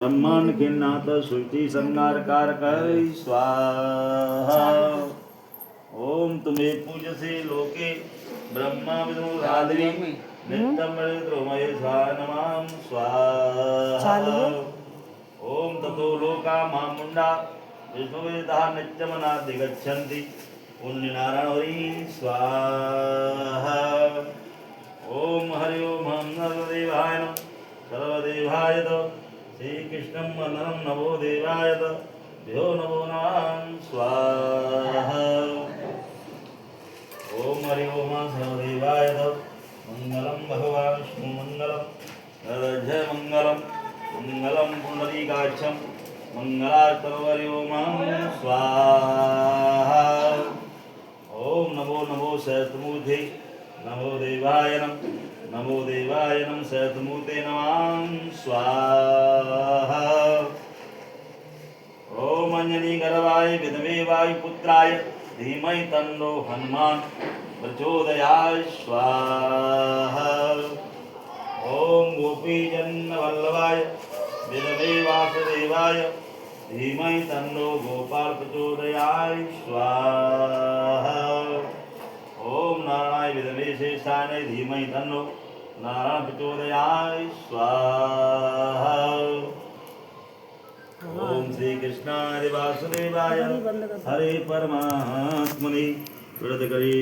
ब्रह्मांड खिन्नाथ श्रुति संगार कारक स्वाहा। ओम तुम्हें पूजसे लोके ब्रह्मा विष्णु राधि नित्यं मृत्युमय नमां स्वाहा। ओम ततो लोका मामुंडा विष्णुवेदा नित्यमनाधिगच्छन्ति पुण्यनारायण हरि स्वाहा। ओम हरि ओम हम सर्वदेवाय नमः सर्वदेवाय श्रीकृष्णं वन्दनं नमो देवाय भ्यो नमो नमः स्वाहा। ओम हरि ओम सर्वदेवाय मंगलम भगवान विष्णु मंगलम जय मंगलम मंगलम पुंडरीकाक्षं मंगलास्तवरि ओम स्वाहा। ओम नमो नमो सहस्रमूर्ते नमो देवाय नमो देवाय नमः सहस्रमूर्ते नमः स्वाहा। ओम अंजनी गर्भाय विद्महे वायुपुत्राय धीमहि तन्नो हनुमान् प्रचोदयात् स्वाहा। ओम गोपीजनवल्लभाय विद्महे वासुदेवाय धीमहि तन्नो गोपाल प्रचोदयात् स्वाहा। ओम नारायणाय विद्महे शेषाय धीमहि तन्नो नारायण प्रचोदयात् स्वाहा। ओम श्री कृष्णाय वासुदेवाय हरे परमात्मने प्रणत करी।